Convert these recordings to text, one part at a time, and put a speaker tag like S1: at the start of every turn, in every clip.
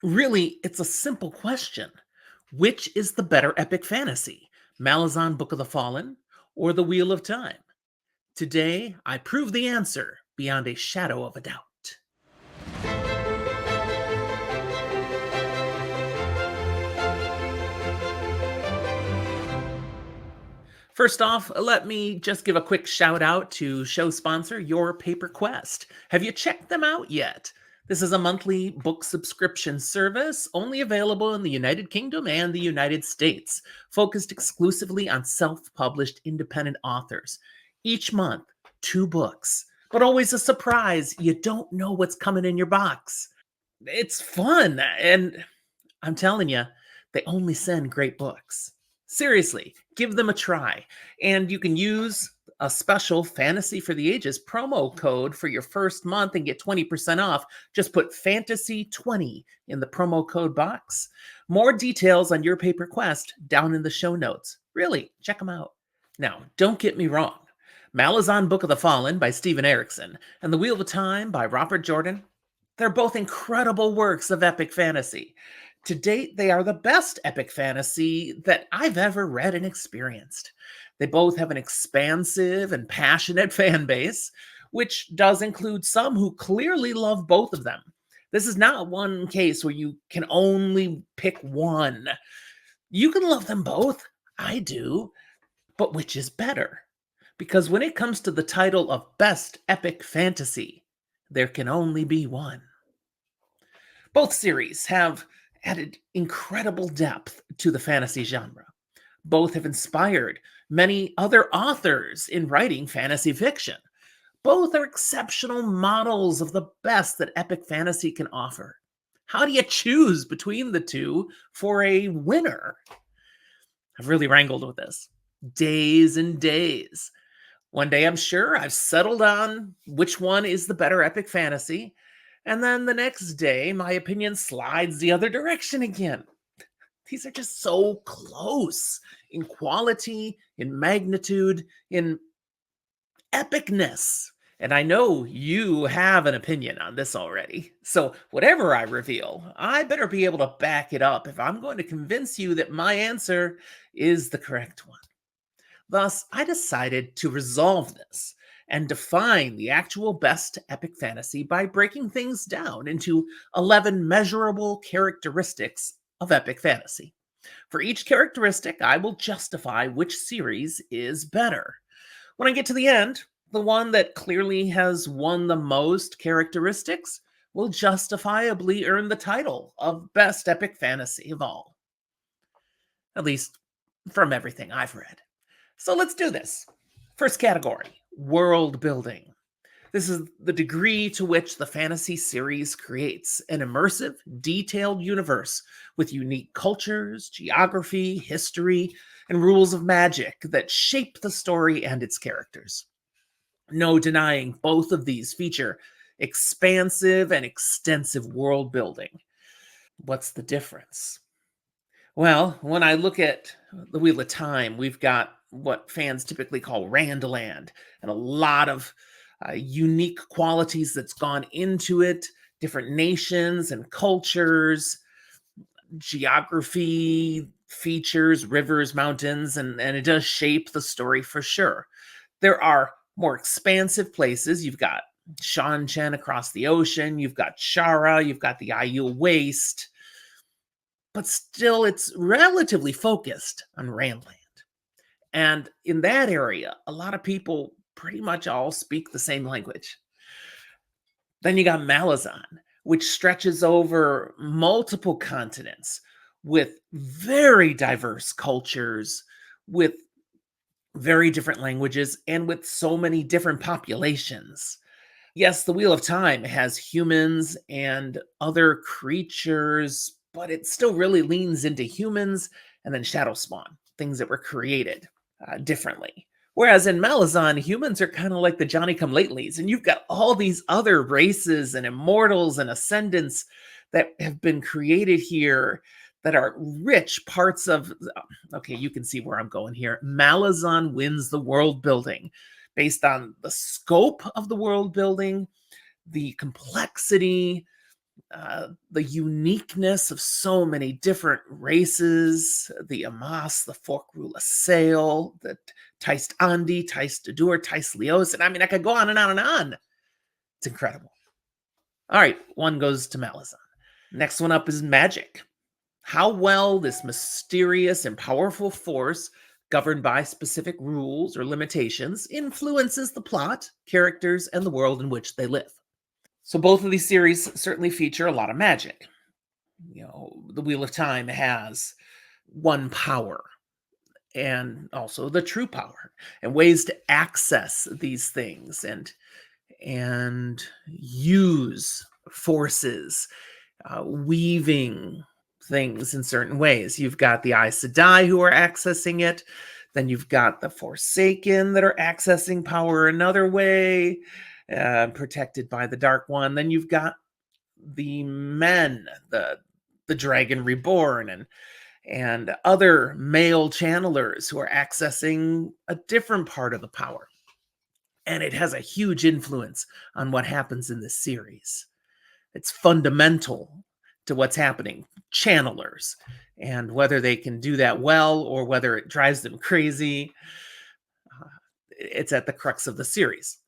S1: Really, it's a simple question. Which is the better epic fantasy? Malazan Book of the Fallen or The Wheel of Time? Today, I prove the answer beyond a shadow of a doubt. First off, let me just give a quick shout out to show sponsor Your Paper Quest. Have you checked them out yet? This is a monthly book subscription service only available in the United Kingdom and the United States, focused exclusively on self published independent authors. Each month, two books, but always a surprise. You don't know what's coming in your box. It's fun, and I'm telling you, they only send great books. Seriously, give them a try. And you can use a special Fantasy for the Ages promo code for your first month and get 20% off. Just put Fantasy20 in the promo code box. More details on Your Paper Quest down in the show notes. Really, check them out. Now, don't get me wrong. Malazan Book of the Fallen by Stephen Erikson and The Wheel of Time by Robert Jordan, they're both incredible works of epic fantasy. To date, they are the best epic fantasy that I've ever read and experienced. They both have an expansive and passionate fan base, which does include some who clearly love both of them. This is not one case where you can only pick one. You can love them both. I do. But which is better? Because when it comes to the title of Best Epic Fantasy, there can only be one. Both series have added incredible depth to the fantasy genre. Both have inspired many other authors in writing fantasy fiction. Both are exceptional models of the best that epic fantasy can offer. How do you choose between the two for a winner? I've really wrangled with this. Days and days. One day I'm sure I've settled on which one is the better epic fantasy, and then the next day my opinion slides the other direction again. These are just so close in quality, in magnitude, in epicness. And I know you have an opinion on this already. So, whatever I reveal, I better be able to back it up if I'm going to convince you that my answer is the correct one. Thus, I decided to resolve this and define the actual best epic fantasy by breaking things down into 11 measurable characteristics of epic fantasy. For each characteristic, I will justify which series is better. When I get to the end, the one that clearly has won the most characteristics will justifiably earn the title of best epic fantasy of all. At least from everything I've read. So let's do this. First category, world building. This is the degree to which the fantasy series creates an immersive, detailed universe with unique cultures, geography, history, and rules of magic that shape the story and its characters. No denying both of these feature expansive and extensive world building. What's the difference? Well, when I look at the Wheel of Time, we've got what fans typically call Randland, and a lot of unique qualities that's gone into it, different nations and cultures, geography, features, rivers, mountains, and it does shape the story for sure. There are more expansive places. You've got Shan across the ocean, you've got Shara, you've got the Aiel Waste, but still it's relatively focused on Randland. And in that area, a lot of people pretty much all speak the same language. Then you got Malazan, which stretches over multiple continents with very diverse cultures, with very different languages, and with so many different populations. Yes, the Wheel of Time has humans and other creatures, but it still really leans into humans and then Shadow Spawn, things that were created differently. Whereas in Malazan, humans are kind of like the Johnny come latelys, and you've got all these other races and immortals and ascendants that have been created here that are rich parts of. Okay, you can see where I'm going here. Malazan wins the world building based on the scope of the world building, the complexity, The uniqueness of so many different races, the Amas, the Forkrula Sail, the Taist Andi, Taist Adur, Taist Leos, and I mean, I could go on and on and on. It's incredible. All right, one goes to Malazan. Next one up is magic. How well this mysterious and powerful force, governed by specific rules or limitations, influences the plot, characters, and the world in which they live. So both of these series certainly feature a lot of magic. The Wheel of Time has one power and also the true power and ways to access these things and use forces, weaving things in certain ways. You've got the Aes Sedai who are accessing it. Then you've got the Forsaken that are accessing power another way, protected by the Dark One. Then you've got the men, the Dragon Reborn, and other male channelers who are accessing a different part of the power. And it has a huge influence on what happens in this series. It's fundamental to what's happening. Channelers, and whether they can do that well or whether it drives them crazy, it's at the crux of the series.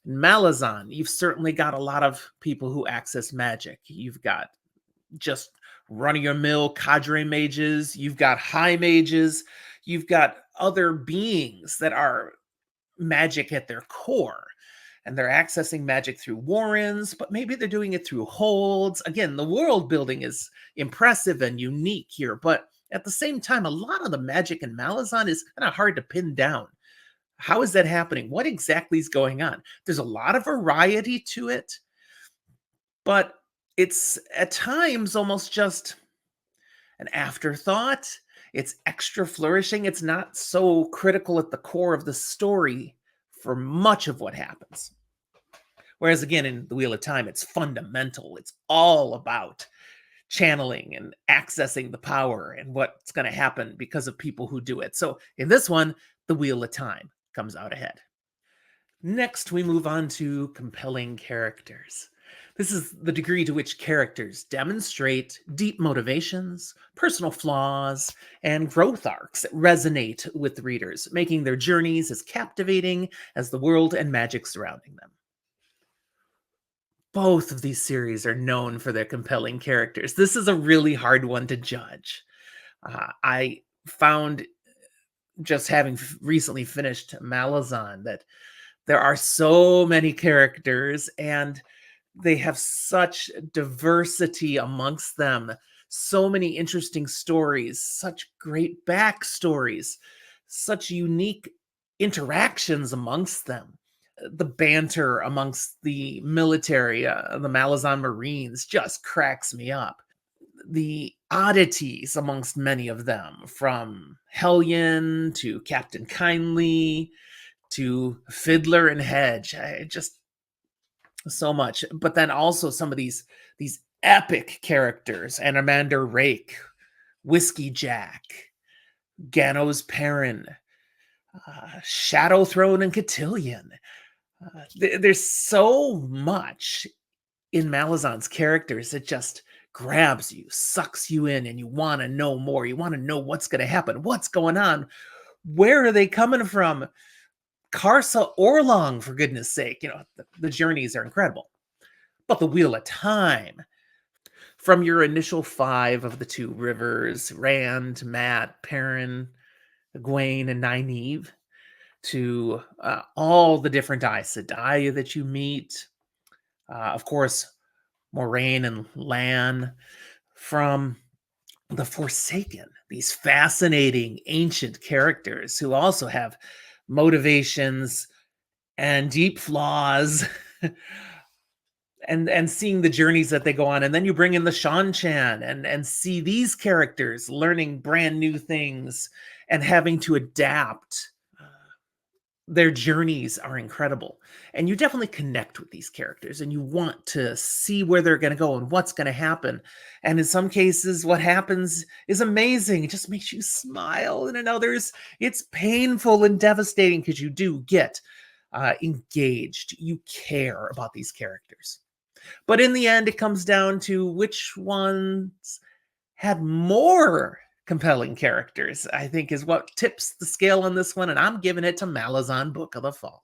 S1: In Malazan, you've certainly got a lot of people who access magic. You've got just run-of-your-mill cadre mages, you've got high mages, you've got other beings that are magic at their core, and they're accessing magic through warrens, but maybe they're doing it through holds. Again, the world building is impressive and unique here, but at the same time, a lot of the magic in Malazan is kind of hard to pin down. How is that happening? What exactly is going on? There's a lot of variety to it, but it's at times almost just an afterthought. It's extra flourishing. It's not so critical at the core of the story for much of what happens. Whereas again, in the Wheel of Time, it's fundamental. It's all about channeling and accessing the power and what's going to happen because of people who do it. So in this one, the Wheel of Time comes out ahead. Next, we move on to compelling characters. This is the degree to which characters demonstrate deep motivations, personal flaws, and growth arcs that resonate with readers, making their journeys as captivating as the world and magic surrounding them. Both of these series are known for their compelling characters. This is a really hard one to judge. I found, just having recently finished Malazan, that there are so many characters and they have such diversity amongst them, so many interesting stories, such great backstories, such unique interactions amongst them. The banter amongst the military, the Malazan Marines, just cracks me up. The oddities amongst many of them, from Hellion to Captain Kindly to Fiddler and Hedge, just so much. But then also some of these epic characters: Anamander Rake, Whiskey Jack, Gano's Perrin, Shadow Throne, and Cotillion. There's so much in Malazan's characters that just grabs you, sucks you in, and you want to know more. You want to know what's going to happen, what's going on, where are they coming from? Karsa Orlong, for goodness sake. The journeys are incredible. But the Wheel of Time, from your initial 5 of the 2 rivers, Rand, Matt, Perrin, Egwene, and Nynaeve, to all the different Aes Sedai that you meet. Of course, Moraine and Lan, from the Forsaken, these fascinating ancient characters who also have motivations and deep flaws, and seeing the journeys that they go on. And then you bring in the Shan-Chan and see these characters learning brand new things and having to adapt. Their journeys are incredible, and you definitely connect with these characters and you want to see where they're going to go and what's going to happen. And in some cases, what happens is amazing. It just makes you smile. And in others, it's painful and devastating because you do get engaged. You care about these characters. But in the end, it comes down to which ones had more compelling characters, I think is what tips the scale on this one, and I'm giving it to Malazan Book of the Fallen.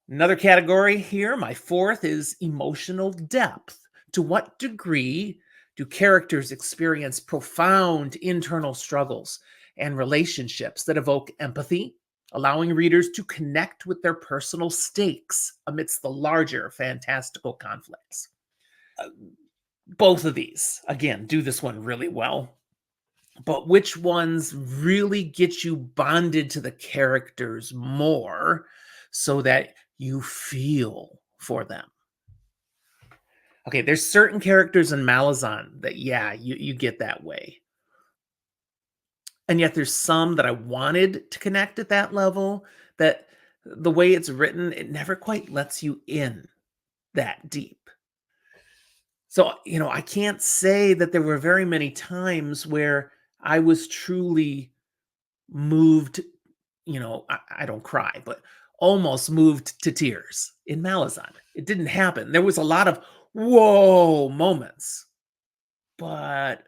S1: Another category here, my fourth, is emotional depth. To what degree do characters experience profound internal struggles and relationships that evoke empathy, allowing readers to connect with their personal stakes amidst the larger fantastical conflicts? Both of these, again, do this one really well. But which ones really get you bonded to the characters more so that you feel for them? Okay, there's certain characters in Malazan that, yeah, you get that way. And yet there's some that I wanted to connect at that level that the way it's written, it never quite lets you in that deep. So, I can't say that there were very many times where I was truly moved, I don't cry, but almost moved to tears in Malazan. It didn't happen. There was a lot of whoa moments, but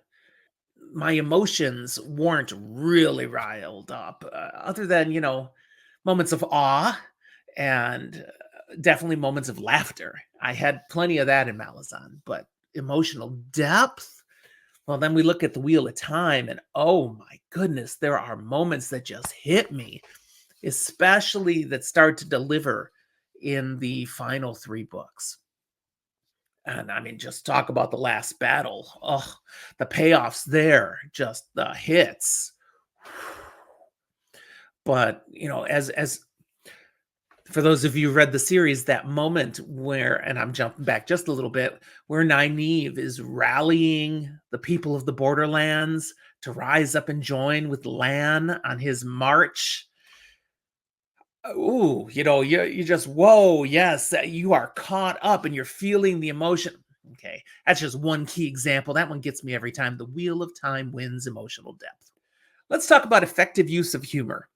S1: my emotions weren't really riled up, other than, moments of awe and definitely moments of laughter. I had plenty of that in Malazan, but emotional depth. Well, then we look at the Wheel of Time, and oh my goodness, there are moments that just hit me, especially that start to deliver in the final three books. And I mean, just talk about the last battle. Oh, the payoffs there, just the hits. But as for those of you who read the series, that moment where, and I'm jumping back just a little bit, where Nynaeve is rallying the people of the Borderlands to rise up and join with Lan on his march. Ooh, you just, whoa, yes, you are caught up and you're feeling the emotion. Okay, that's just one key example. That one gets me every time. The Wheel of Time wins emotional depth. Let's talk about effective use of humor.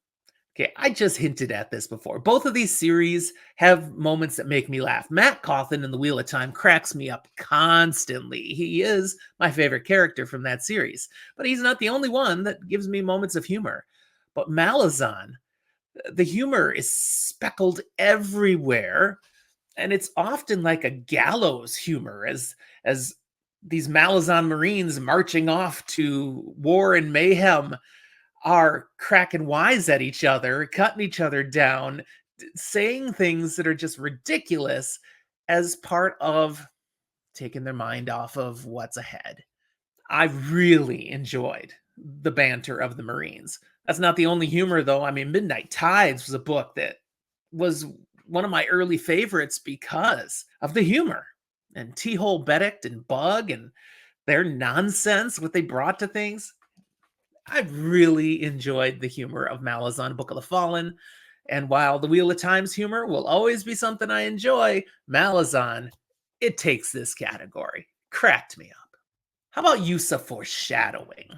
S1: Okay, I just hinted at this before. Both of these series have moments that make me laugh. Matt Cawthon in The Wheel of Time cracks me up constantly. He is my favorite character from that series, but he's not the only one that gives me moments of humor. But Malazan, the humor is speckled everywhere, and it's often like a gallows humor as these Malazan Marines marching off to war and mayhem are cracking wise at each other, cutting each other down, saying things that are just ridiculous as part of taking their mind off of what's ahead. I really enjoyed the banter of the Marines. That's not the only humor, though. I mean, Midnight Tides was a book that was one of my early favorites because of the humor. And T-Hole Benedict and Bug and their nonsense, what they brought to things. I really enjoyed the humor of Malazan Book of the Fallen. And while the Wheel of Time's humor will always be something I enjoy, Malazan, it takes this category. Cracked me up. How about use of foreshadowing?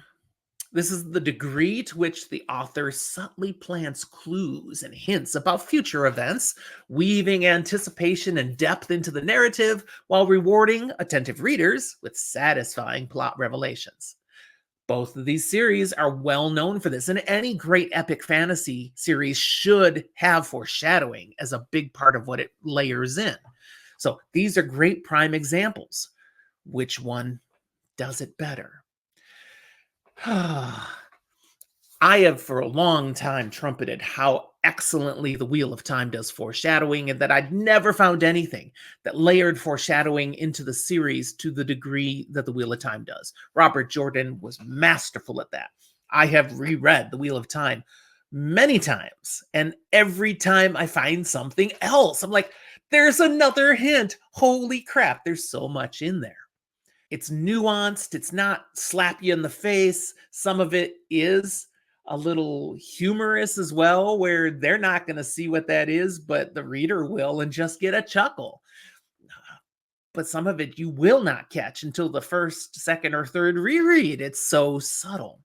S1: This is the degree to which the author subtly plants clues and hints about future events, weaving anticipation and depth into the narrative while rewarding attentive readers with satisfying plot revelations. Both of these series are well known for this, and any great epic fantasy series should have foreshadowing as a big part of what it layers in. So these are great prime examples. Which one does it better? I have for a long time trumpeted how excellently the Wheel of Time does foreshadowing, and that I'd never found anything that layered foreshadowing into the series to the degree that the Wheel of Time does. Robert Jordan was masterful at that. I have reread the Wheel of Time many times, and every time I find something else, I'm like, there's another hint. Holy crap, there's so much in there. It's nuanced. It's not slap you in the face. Some of it is a little humorous as well, where they're not going to see what that is, but the reader will and just get a chuckle. But some of it you will not catch until the first, second, or third reread. It's so subtle.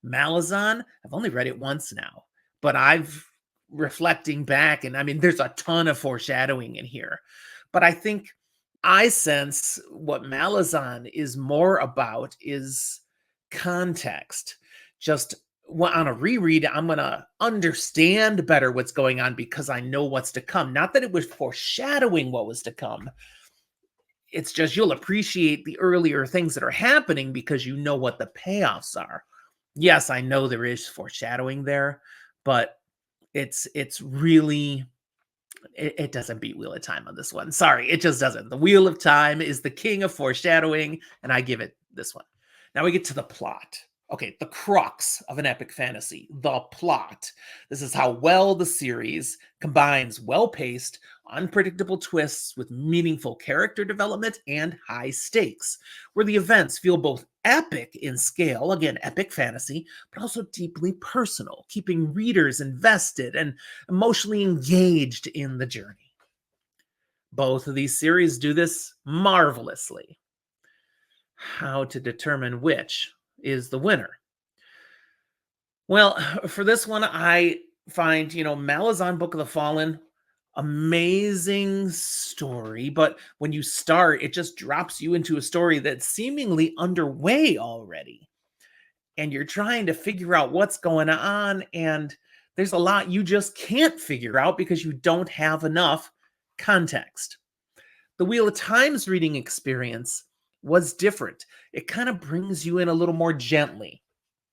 S1: Malazan, I've only read it once now, but I've reflecting back, and I mean, there's a ton of foreshadowing in here. But I think I sense what Malazan is more about is context. Just on a reread, I'm going to understand better what's going on because I know what's to come. Not that it was foreshadowing what was to come. It's just you'll appreciate the earlier things that are happening because you know what the payoffs are. Yes, I know there is foreshadowing there, but it's really it doesn't beat Wheel of Time on this one. Sorry, it just doesn't. The Wheel of Time is the king of foreshadowing, and I give it this one. Now we get to the plot. Okay, the crux of an epic fantasy, the plot. This is how well the series combines well paced, unpredictable twists with meaningful character development and high stakes, where the events feel both epic in scale, again, epic fantasy, but also deeply personal, keeping readers invested and emotionally engaged in the journey. Both of these series do this marvelously. How to determine which is the winner? Well, for this one, I find, Malazan Book of the Fallen, amazing story. But when you start, it just drops you into a story that's seemingly underway already. And you're trying to figure out what's going on. And there's a lot you just can't figure out because you don't have enough context. The Wheel of Time's reading experience was different. It kind of brings you in a little more gently.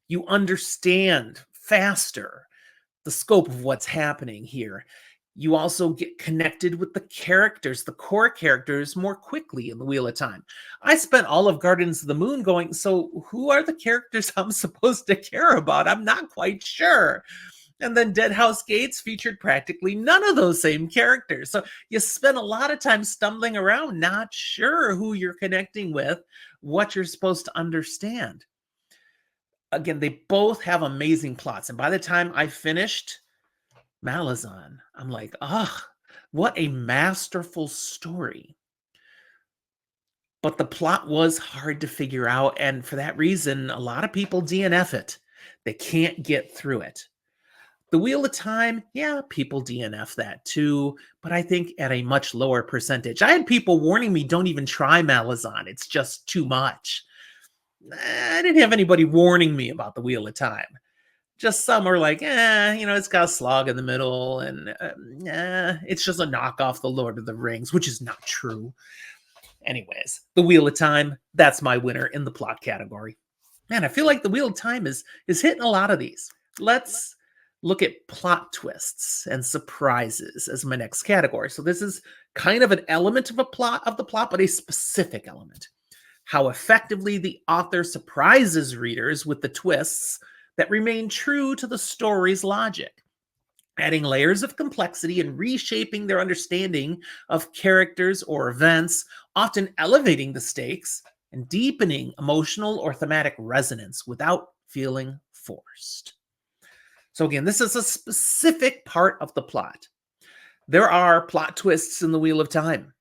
S1: You understand faster the scope of what's happening here. You also get connected with the characters, the core characters, more quickly in the Wheel of Time. I spent all of Gardens of the Moon going, so who are the characters I'm supposed to care about? I'm not quite sure. And then Dead House Gates featured practically none of those same characters. So you spend a lot of time stumbling around, not sure who you're connecting with, what you're supposed to understand. Again, they both have amazing plots. And by the time I finished Malazan, I'm like, what a masterful story. But the plot was hard to figure out. And for that reason, a lot of people DNF it. They can't get through it. The Wheel of Time, yeah, people DNF that too, but I think at a much lower percentage. I had people warning me, don't even try Malazan. It's just too much. I didn't have anybody warning me about the Wheel of Time. Just some are like, it's got a slog in the middle, and it's just a knockoff the Lord of the Rings, which is not true. Anyways, the Wheel of Time, that's my winner in the plot category. Man, I feel like the Wheel of Time is hitting a lot of these. Let's look at plot twists and surprises as my next category. So this is kind of an element of the plot, but a specific element. How effectively the author surprises readers with the twists that remain true to the story's logic, adding layers of complexity and reshaping their understanding of characters or events, often elevating the stakes and deepening emotional or thematic resonance without feeling forced. So, again, this is a specific part of the plot. There are plot twists in the Wheel of Time.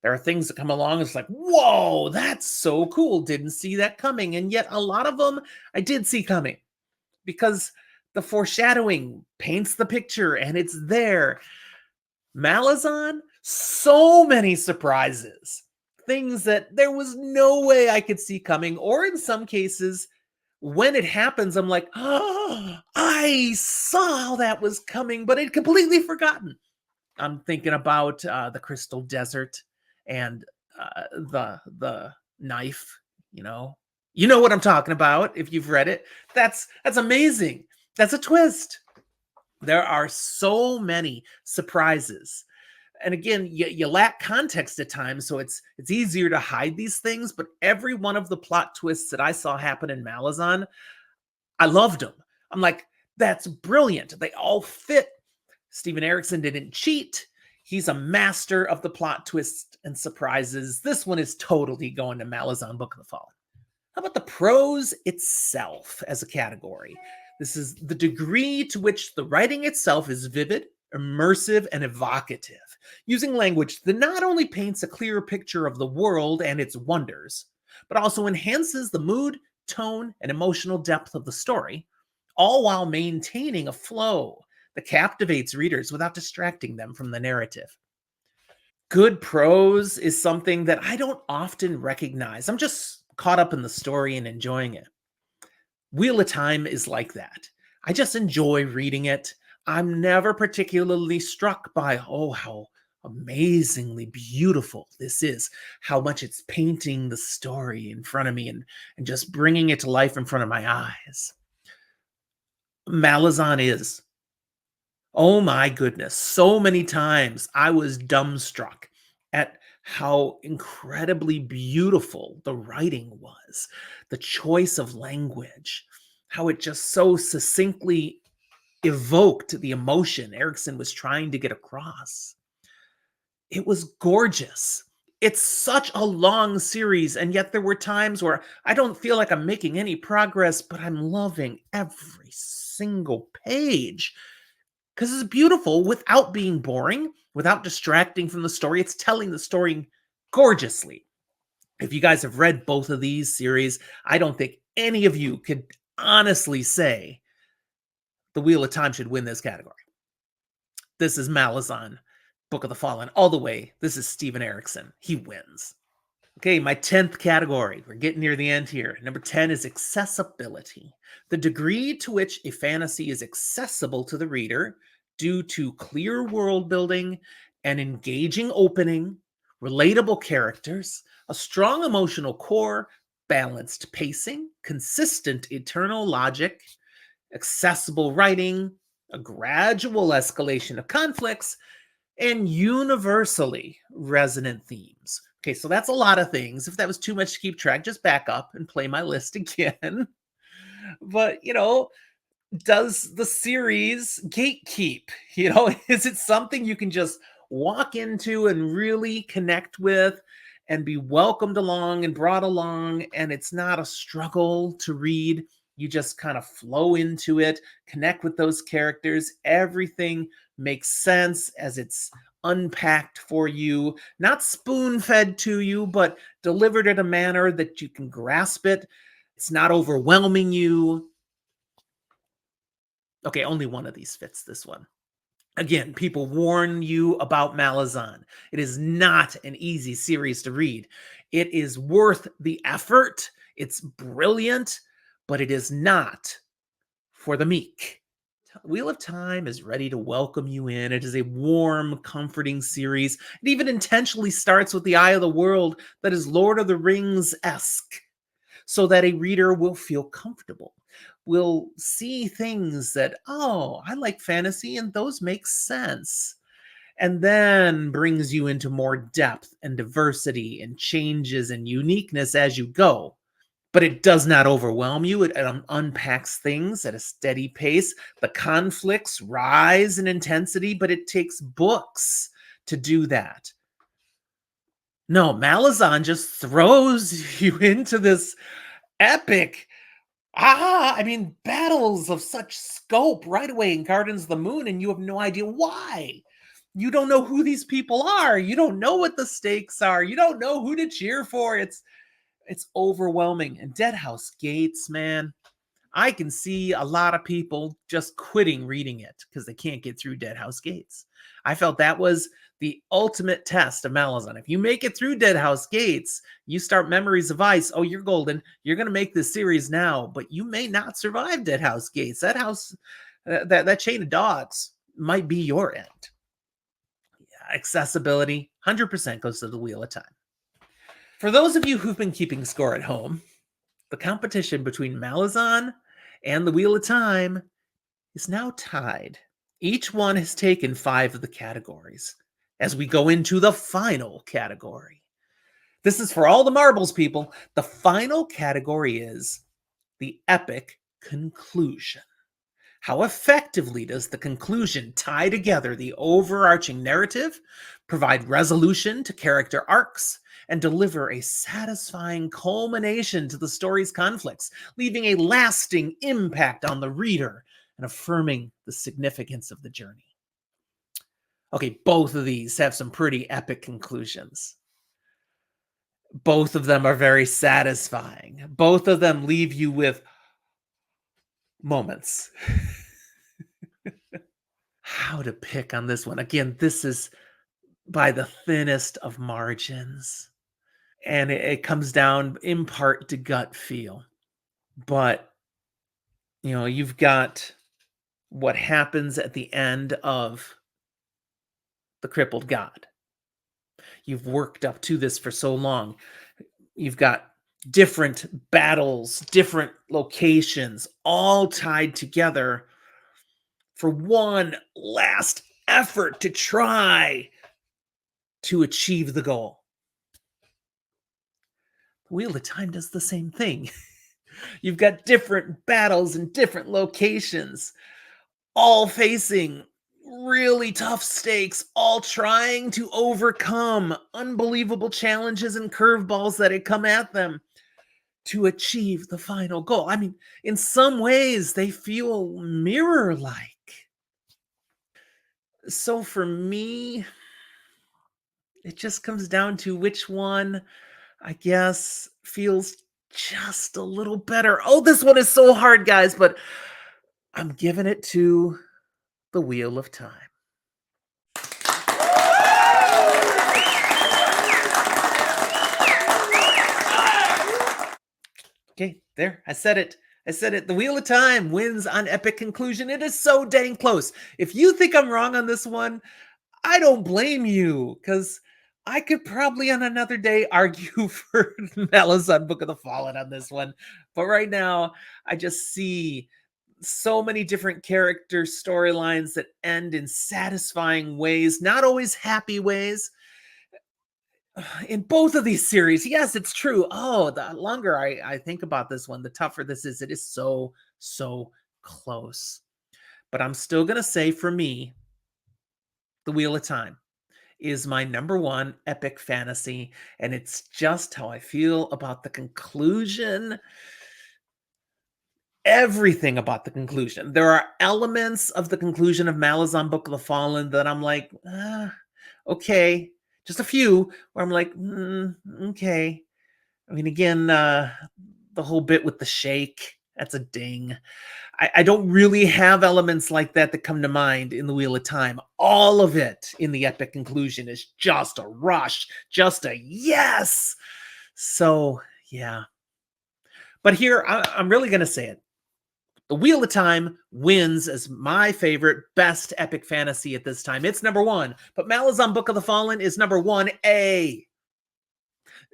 S1: There are things that come along, it's like, whoa, that's so cool. Didn't see that coming. And yet, a lot of them I did see coming because the foreshadowing paints the picture and it's there. Malazan, so many surprises. Things that there was no way I could see coming, or in some cases, when it happens, I'm like, oh, I saw that was coming, but I'd completely forgotten. I'm thinking about the Crystal Desert and the knife. You know what I'm talking about if you've read it. That's amazing. That's a twist. There are so many surprises. And again, you lack context at times, so it's easier to hide these things. But every one of the plot twists that I saw happen in Malazan, I loved them. I'm like, that's brilliant. They all fit. Steven Erikson didn't cheat. He's a master of the plot twists and surprises. This one is totally going to Malazan Book of the Fallen. How about the prose itself as a category? This is the degree to which the writing itself is vivid, immersive, and evocative, using language that not only paints a clearer picture of the world and its wonders, but also enhances the mood, tone, and emotional depth of the story, all while maintaining a flow that captivates readers without distracting them from the narrative. Good prose is something that I don't often recognize. I'm just caught up in the story and enjoying it. Wheel of Time is like that. I just enjoy reading it. I'm never particularly struck by, oh, how amazingly beautiful this is, how much it's painting the story in front of me and just bringing it to life in front of my eyes. Malazan is. Oh my goodness. So many times I was dumbstruck at how incredibly beautiful the writing was, the choice of language, how it just so succinctly evoked the emotion Erikson was trying to get across. It was gorgeous. It's such a long series, and yet there were times where I don't feel like I'm making any progress, but I'm loving every single page because it's beautiful without being boring, without distracting from the story. It's telling the story gorgeously. If you guys have read both of these series, I don't think any of you could honestly say The Wheel of Time should win this category. This is Malazan, Book of the Fallen, all the way. This is Steven Erikson. He wins. Okay, my 10th category. We're getting near the end here. Number 10 is accessibility. The degree to which a fantasy is accessible to the reader due to clear world building, an engaging opening, relatable characters, a strong emotional core, balanced pacing, consistent eternal logic, accessible writing, a gradual escalation of conflicts, and universally resonant themes. Okay, so that's a lot of things. If that was too much to keep track, just back up and play my list again. But, does the series gatekeep? Is it something you can just walk into and really connect with and be welcomed along and brought along, and it's not a struggle to read? You just kind of flow into it, connect with those characters. Everything makes sense as it's unpacked for you, not spoon fed to you, but delivered in a manner that you can grasp it. It's not overwhelming you. Okay, only one of these fits this one. Again, people warn you about Malazan. It is not an easy series to read. It is worth the effort. It's brilliant, but it is not for the meek. Wheel of Time is ready to welcome you in. It is a warm, comforting series. It even intentionally starts with the eye of the world that is Lord of the Rings-esque, so that a reader will feel comfortable, will see things that, oh, I like fantasy and those make sense. And then brings you into more depth and diversity and changes and uniqueness as you go. But it does not overwhelm you. It unpacks things at a steady pace. The conflicts rise in intensity, but it takes books to do that. No, Malazan just throws you into this epic battles of such scope right away in Gardens of the Moon, and you have no idea why. You don't know who these people are. You don't know what the stakes are. You don't know who to cheer for. It's overwhelming. And Dead House Gates, man, I can see a lot of people just quitting reading it because they can't get through Dead House Gates. I felt that was the ultimate test of Malazan. If you make it through Dead House Gates, you start Memories of Ice. Oh, you're golden. You're going to make this series now, but you may not survive Dead House Gates. That house, that chain of dogs might be your end. Yeah, accessibility, 100% goes to the Wheel of Time. For those of you who've been keeping score at home, the competition between Malazan and the Wheel of Time is now tied. Each one has taken 5 of the categories as we go into the final category. This is for all the marbles, people. The final category is the epic conclusion. How effectively does the conclusion tie together the overarching narrative, provide resolution to character arcs, and deliver a satisfying culmination to the story's conflicts, leaving a lasting impact on the reader and affirming the significance of the journey? Okay, both of these have some pretty epic conclusions. Both of them are very satisfying. Both of them leave you with moments. How to pick on this one? Again, this is by the thinnest of margins. And it comes down in part to gut feel. But, you've got what happens at the end of The Crippled God. You've worked up to this for so long. You've got different battles, different locations, all tied together for one last effort to try to achieve the goal. Wheel of Time does the same thing. You've got different battles and different locations, all facing really tough stakes, all trying to overcome unbelievable challenges and curveballs that had come at them to achieve the final goal. I mean, in some ways, they feel mirror like. So for me, it just comes down to which one, I guess, feels just a little better. Oh, this one is so hard, guys, but I'm giving it to The Wheel of Time. Okay, there. I said it. I said it. The Wheel of Time wins on epic conclusion. It is so dang close. If you think I'm wrong on this one, I don't blame you, because I could probably on another day argue for Malazan Book of the Fallen on this one. But right now, I just see so many different character storylines that end in satisfying ways, not always happy ways, in both of these series. Yes, it's true. Oh, the longer I think about this one, the tougher this is. It is so, so close. But I'm still going to say, for me, The Wheel of Time is my number one epic fantasy. And it's just how I feel about the conclusion. Everything about the conclusion. There are elements of the conclusion of Malazan Book of the Fallen that I'm like, okay. Just a few where I'm like, okay. I mean, again, the whole bit with the shake, that's a ding. I don't really have elements like that that come to mind in The Wheel of Time. All of it in the epic conclusion is just a rush, just a yes. So, yeah. But here, I'm really going to say it. The Wheel of Time wins as my favorite, best epic fantasy at this time. It's number one. But Malazan Book of the Fallen is number 1A.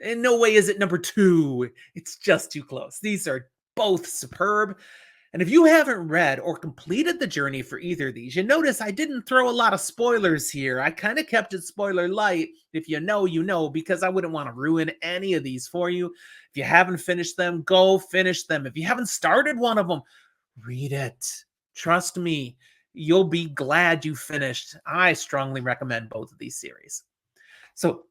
S1: In no way is it number 2. It's just too close. These are both superb. And if you haven't read or completed the journey for either of these, you notice I didn't throw a lot of spoilers here. I kind of kept it spoiler light. If you know, you know, because I wouldn't want to ruin any of these for you. If you haven't finished them, go finish them. If you haven't started one of them, read it. Trust me, you'll be glad you finished. I strongly recommend both of these series. So,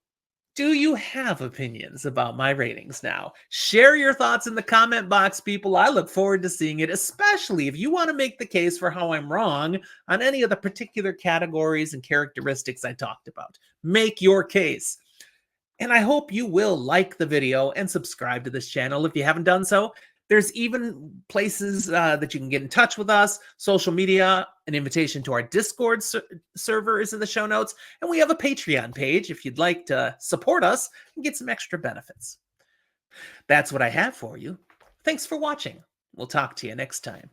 S1: do you have opinions about my ratings now? Share your thoughts in the comment box, people. I look forward to seeing it, especially if you want to make the case for how I'm wrong on any of the particular categories and characteristics I talked about. Make your case. And I hope you will like the video and subscribe to this channel if you haven't done so. There's even places that you can get in touch with us, social media, an invitation to our Discord server is in the show notes, and we have a Patreon page if you'd like to support us and get some extra benefits. That's what I have for you. Thanks for watching. We'll talk to you next time.